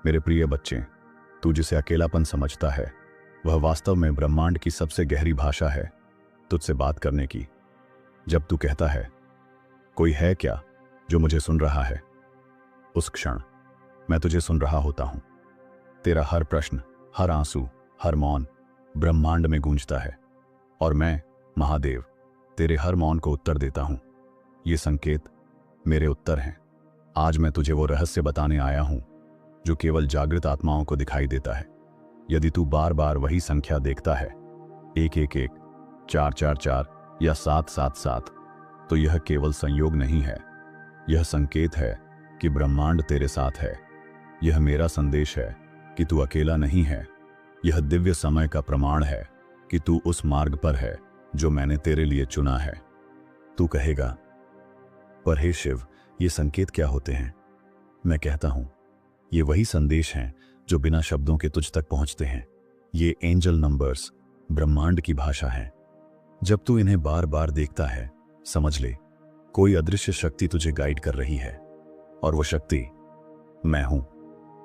मेरे प्रिय बच्चे, तू जिसे अकेलापन समझता है वह वास्तव में ब्रह्मांड की सबसे गहरी भाषा है तुझसे बात करने की। जब तू कहता है, कोई है क्या जो मुझे सुन रहा है, उस क्षण मैं तुझे सुन रहा होता हूं। तेरा हर प्रश्न, हर आंसू, हर मौन ब्रह्मांड में गूंजता है और मैं, महादेव, तेरे हर मौन को उत्तर देता हूं। ये संकेत मेरे उत्तर हैं। आज मैं तुझे वो रहस्य बताने आया हूं जो केवल जागृत आत्माओं को दिखाई देता है। यदि तू बार बार वही संख्या देखता है, 111, 444 या 777, तो यह केवल संयोग नहीं है, यह संकेत है कि ब्रह्मांड तेरे साथ है। यह मेरा संदेश है कि तू अकेला नहीं है। यह दिव्य समय का प्रमाण है कि तू उस मार्ग पर है जो मैंने तेरे लिए चुना है। तू कहेगा, पर हे शिव, ये संकेत क्या होते हैं? मैं कहता हूं, ये वही संदेश हैं जो बिना शब्दों के तुझ तक पहुंचते हैं। ये एंजल नंबर्स ब्रह्मांड की भाषा है। जब तू इन्हें बार बार देखता है, समझ ले, कोई अदृश्य शक्ति तुझे गाइड कर रही है, और वो शक्ति मैं हूं।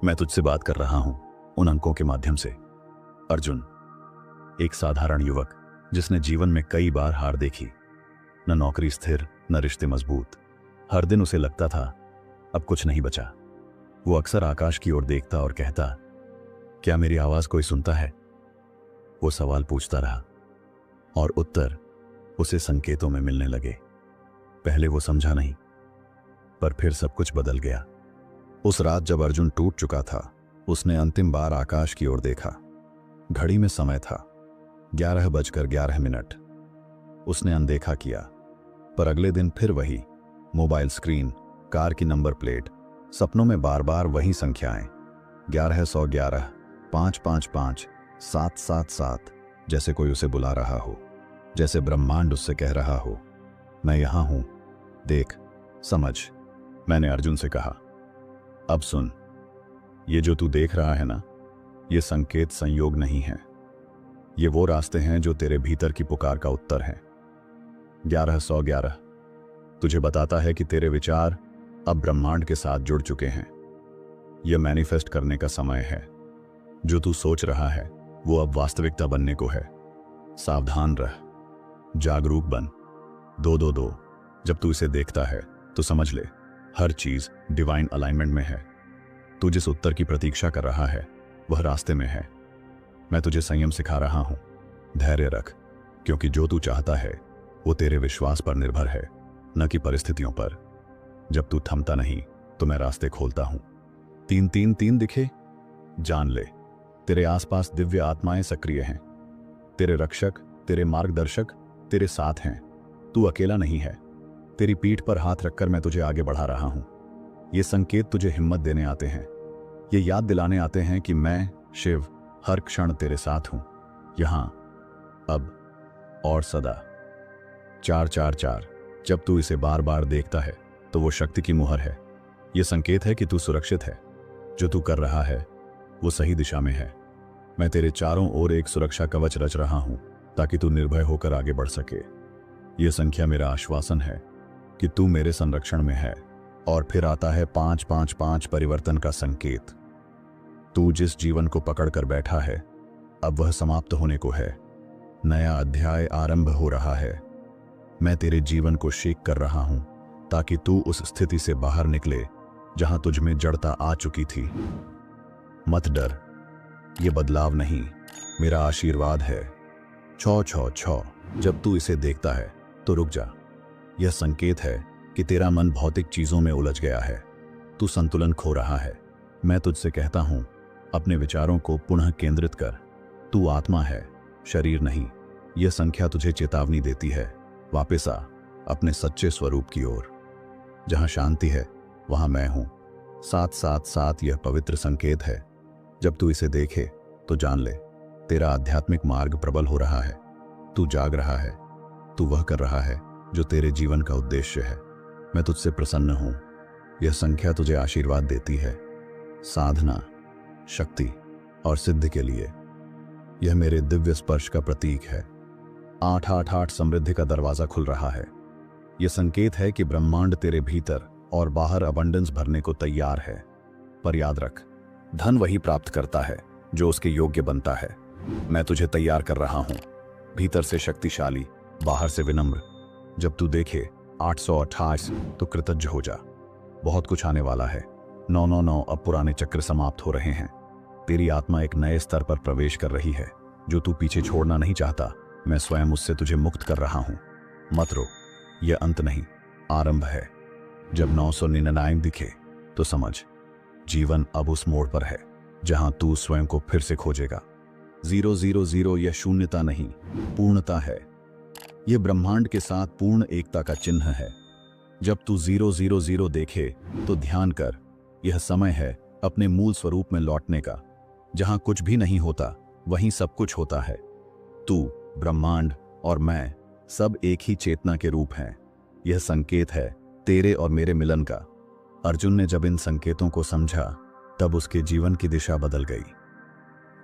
मैं तुझसे बात कर रहा हूं उन अंकों के माध्यम से। अर्जुन, एक साधारण युवक जिसने जीवन में कई बार हार देखी, न नौकरी स्थिर, न रिश्ते मजबूत। हर दिन उसे लगता था अब कुछ नहीं बचा। वो अक्सर आकाश की ओर देखता और कहता, क्या मेरी आवाज कोई सुनता है? वो सवाल पूछता रहा और उत्तर उसे संकेतों में मिलने लगे। पहले वो समझा नहीं, पर फिर सब कुछ बदल गया। उस रात जब अर्जुन टूट चुका था, उसने अंतिम बार आकाश की ओर देखा। घड़ी में समय था 11:11। उसने अनदेखा किया, पर अगले दिन फिर वही मोबाइल स्क्रीन, कार की नंबर प्लेट, सपनों में बार बार वही संख्याएं, 1111, 555, 777, जैसे कोई उसे बुला रहा हो, जैसे ब्रह्मांड उससे कह रहा हो, मैं यहां हूं, देख, समझ। मैंने अर्जुन से कहा, अब सुन, ये जो तू देख रहा है ना, ये संकेत संयोग नहीं है। ये वो रास्ते हैं जो तेरे भीतर की पुकार का उत्तर है। 1111 तुझे बताता है कि तेरे विचार अब ब्रह्मांड के साथ जुड़ चुके हैं। यह मैनिफेस्ट करने का समय है। जो तू सोच रहा है वो अब वास्तविकता बनने को है। सावधान रह, जागरूक बन। 222 जब तू इसे देखता है तो समझ ले, हर चीज डिवाइन अलाइनमेंट में है। तू जिस उत्तर की प्रतीक्षा कर रहा है वह रास्ते में है। मैं तुझे संयम सिखा रहा हूं। धैर्य रख, क्योंकि जो तू चाहता है वो तेरे विश्वास पर निर्भर है, न कि परिस्थितियों पर। जब तू थमता नहीं तो मैं रास्ते खोलता हूं। 333 दिखे? जान ले, तेरे आसपास दिव्य आत्माएं सक्रिय हैं। तेरे रक्षक, तेरे मार्गदर्शक तेरे साथ हैं। तू अकेला नहीं है। तेरी पीठ पर हाथ रखकर मैं तुझे आगे बढ़ा रहा हूं। ये संकेत तुझे हिम्मत देने आते हैं। ये याद दिलाने आते हैं कि मैं, शिव, हर क्षण तेरे साथ हूं, यहां, अब और सदा। 444 जब तू इसे बार बार देखता है तो वो शक्ति की मुहर है। यह संकेत है कि तू सुरक्षित है। जो तू कर रहा है वो सही दिशा में है। मैं तेरे चारों ओर एक सुरक्षा कवच रच रहा हूं ताकि तू निर्भय होकर आगे बढ़ सके। यह संख्या मेरा आश्वासन है कि तू मेरे संरक्षण में है। और फिर आता है 555 परिवर्तन का संकेत। तू जिस जीवन को पकड़कर बैठा है अब वह समाप्त होने को है। नया अध्याय आरंभ हो रहा है। मैं तेरे जीवन को शेक कर रहा हूं ताकि तू उस स्थिति से बाहर निकले जहां तुझ में जड़ता आ चुकी थी। मत डर, ये बदलाव नहीं, मेरा आशीर्वाद है। 666 जब तू इसे देखता है तो रुक जा। यह संकेत है कि तेरा मन भौतिक चीजों में उलझ गया है। तू संतुलन खो रहा है। मैं तुझसे कहता हूं, अपने विचारों को पुनः केंद्रित कर। तू आत्मा है, शरीर नहीं। यह संख्या तुझे चेतावनी देती है, वापस आ अपने सच्चे स्वरूप की ओर। जहां शांति है वहां मैं हूं। 777 यह पवित्र संकेत है। जब तू इसे देखे तो जान ले, तेरा आध्यात्मिक मार्ग प्रबल हो रहा है। तू जाग रहा है। तू वह कर रहा है जो तेरे जीवन का उद्देश्य है। मैं तुझसे प्रसन्न हूं। यह संख्या तुझे आशीर्वाद देती है, साधना, शक्ति और सिद्धि के लिए। यह मेरे दिव्य स्पर्श का प्रतीक है। 888 समृद्धि का दरवाजा खुल रहा है। यह संकेत है कि ब्रह्मांड तेरे भीतर और बाहर अबंडेंस भरने को तैयार है। पर याद रख, धन वही प्राप्त करता है जो उसके योग्य बनता है। मैं तुझे तैयार कर रहा हूं, भीतर से शक्तिशाली, बाहर से विनम्र। जब तू देखे 828 तो कृतज्ञ हो जा। बहुत कुछ आने वाला है। 999 अब पुराने चक्र समाप्त हो रहे हैं। तेरी आत्मा एक नए स्तर पर प्रवेश कर रही है जो तू पीछे छोड़ना नहीं चाहता। मैं स्वयं उससे तुझे मुक्त कर रहा हूं। मत रो, यह अंत नहीं, आरंभ है। जब 999 दिखे तो समझ जीवन अब उस मोड़ पर है जहां तू स्वयं को फिर से खोजेगा। 000 यह शून्यता नहीं, पूर्णता है। यह ब्रह्मांड के साथ पूर्ण एकता का चिन्ह है। जब तू 000 देखे तो ध्यान कर, यह समय है अपने मूल स्वरूप में लौटने का। जहां कुछ भी नहीं होता वहीं सब कुछ होता है। तू, ब्रह्मांड और मैं सब एक ही चेतना के रूप हैं। यह संकेत है तेरे और मेरे मिलन का। अर्जुन ने जब इन संकेतों को समझा तब उसके जीवन की दिशा बदल गई।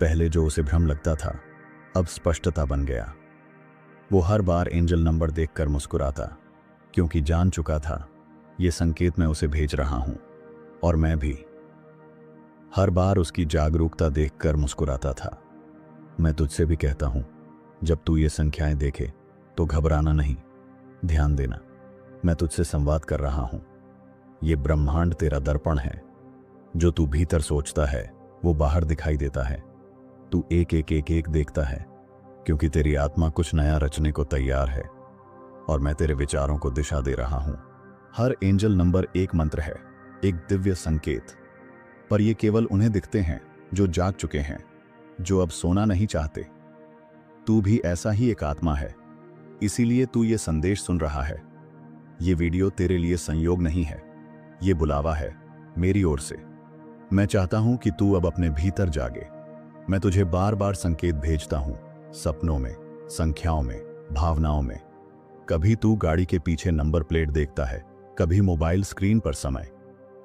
पहले जो उसे भ्रम लगता था अब स्पष्टता बन गया। वो हर बार एंजल नंबर देखकर मुस्कुराता, क्योंकि जान चुका था ये संकेत मैं उसे भेज रहा हूं। और मैं भी हर बार उसकी जागरूकता देखकर मुस्कुराता था। मैं तुझसे भी कहता हूं, जब तू ये संख्याएं देखे तो घबराना नहीं, ध्यान देना। मैं तुझसे संवाद कर रहा हूं। ये ब्रह्मांड तेरा दर्पण है। जो तू भीतर सोचता है वो बाहर दिखाई देता है। तू एक एक एक एक देखता है, क्योंकि तेरी आत्मा कुछ नया रचने को तैयार है और मैं तेरे विचारों को दिशा दे रहा हूं। हर एंजल नंबर एक मंत्र है, एक दिव्य संकेत। पर ये केवल उन्हें दिखते हैं जो जाग चुके हैं, जो अब सोना नहीं चाहते। तू भी ऐसा ही एक आत्मा है, इसीलिए तू ये संदेश सुन रहा है। ये वीडियो तेरे लिए संयोग नहीं है, ये बुलावा है मेरी ओर से। मैं चाहता हूं कि तू अब अपने भीतर जागे। मैं तुझे बार बार संकेत भेजता हूं, सपनों में, संख्याओं में, भावनाओं में। कभी तू गाड़ी के पीछे नंबर प्लेट देखता है, कभी मोबाइल स्क्रीन पर समय,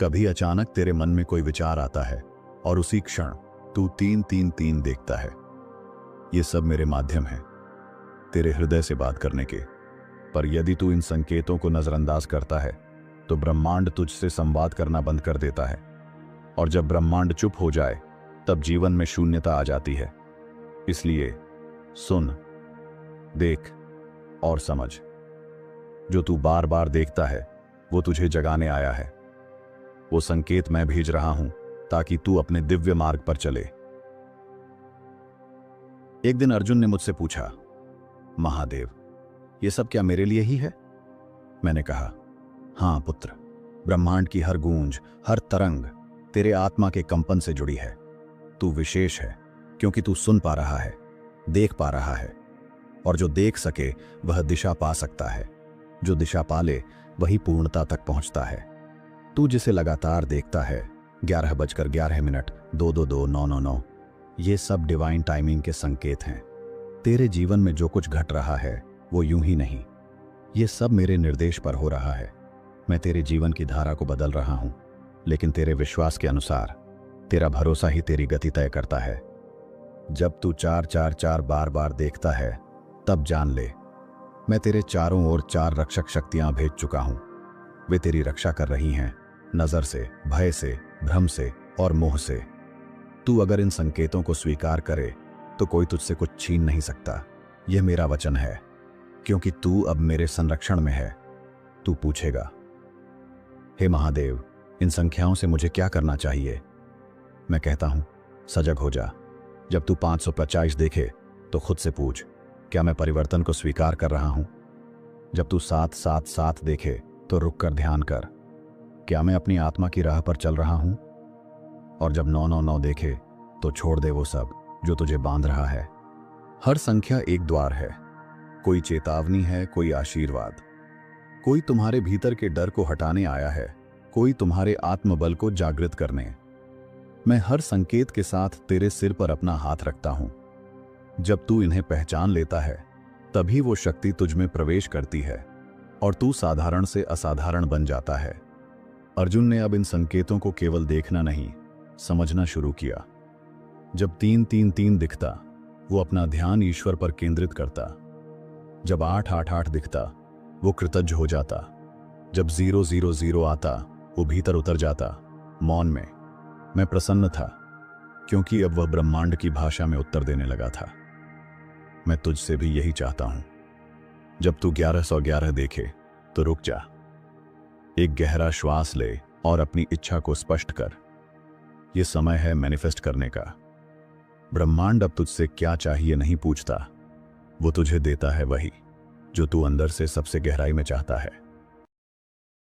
कभी अचानक तेरे मन में कोई विचार आता है और उसी क्षण तू 333 देखता है। ये सब मेरे माध्यम हैं तेरे हृदय से बात करने के। पर यदि तू इन संकेतों को नजरअंदाज करता है तो ब्रह्मांड तुझसे संवाद करना बंद कर देता है। और जब ब्रह्मांड चुप हो जाए तब जीवन में शून्यता आ जाती है। इसलिए सुन, देख और समझ। जो तू बार बार देखता है वो तुझे जगाने आया है। वो संकेत मैं भेज रहा हूं ताकि तू अपने दिव्य मार्ग पर चले। एक दिन अर्जुन ने मुझसे पूछा, महादेव, ये सब क्या मेरे लिए ही है? मैंने कहा, हां पुत्र, ब्रह्मांड की हर गूंज, हर तरंग तेरे आत्मा के कंपन से जुड़ी है। तू विशेष है क्योंकि तू सुन पा रहा है, देख पा रहा है। और जो देख सके वह दिशा पा सकता है। जो दिशा पाले वही पूर्णता तक पहुंचता है। तू जिसे लगातार देखता है, 11:11, 222, 999, ये सब डिवाइन टाइमिंग के संकेत हैं। तेरे जीवन में जो कुछ घट रहा है वो यूं ही नहीं, ये सब मेरे निर्देश पर हो रहा है। मैं तेरे जीवन की धारा को बदल रहा हूं, लेकिन तेरे विश्वास के अनुसार। तेरा भरोसा ही तेरी गति तय करता है। जब तू 444 बार बार देखता है तब जान ले, मैं तेरे चारों ओर 4 रक्षक शक्तियां भेज चुका हूं। वे तेरी रक्षा कर रही हैं, नजर से, भय से, भ्रम से और मोह से। तू अगर इन संकेतों को स्वीकार करे तो कोई तुझसे कुछ छीन नहीं सकता। यह मेरा वचन है, क्योंकि तू अब मेरे संरक्षण में है। तू पूछेगा, हे महादेव, इन संख्याओं से मुझे क्या करना चाहिए? मैं कहता हूं, सजग हो जा। जब तू 550 देखे तो खुद से पूछ, क्या मैं परिवर्तन को स्वीकार कर रहा हूं? जब तू 777 देखे तो रुक कर ध्यान कर, क्या मैं अपनी आत्मा की राह पर चल रहा हूं? और जब 999 देखे तो छोड़ दे वो सब जो तुझे बांध रहा है। हर संख्या एक द्वार है, कोई चेतावनी है, कोई आशीर्वाद। कोई तुम्हारे भीतर के डर को हटाने आया है, कोई तुम्हारे आत्मबल को जागृत करने। मैं हर संकेत के साथ तेरे सिर पर अपना हाथ रखता हूं। जब तू इन्हें पहचान लेता है तभी वो शक्ति तुझ में प्रवेश करती है और तू साधारण से असाधारण बन जाता है। अर्जुन ने अब इन संकेतों को केवल देखना नहीं, समझना शुरू किया। जब 333 दिखता वो अपना ध्यान ईश्वर पर केंद्रित करता। जब 888 दिखता वो कृतज्ञ हो जाता। जब 000 आता वो भीतर उतर जाता, मौन में। मैं प्रसन्न था क्योंकि अब वह ब्रह्मांड की भाषा में उत्तर देने लगा था। मैं तुझसे भी यही चाहता हूं। जब तू 1111 देखे तो रुक जा, एक गहरा श्वास ले और अपनी इच्छा को स्पष्ट कर। यह समय है मैनिफेस्ट करने का। ब्रह्मांड अब तुझसे क्या चाहिए नहीं पूछता, वो तुझे देता है वही जो तू अंदर से सबसे गहराई में चाहता है।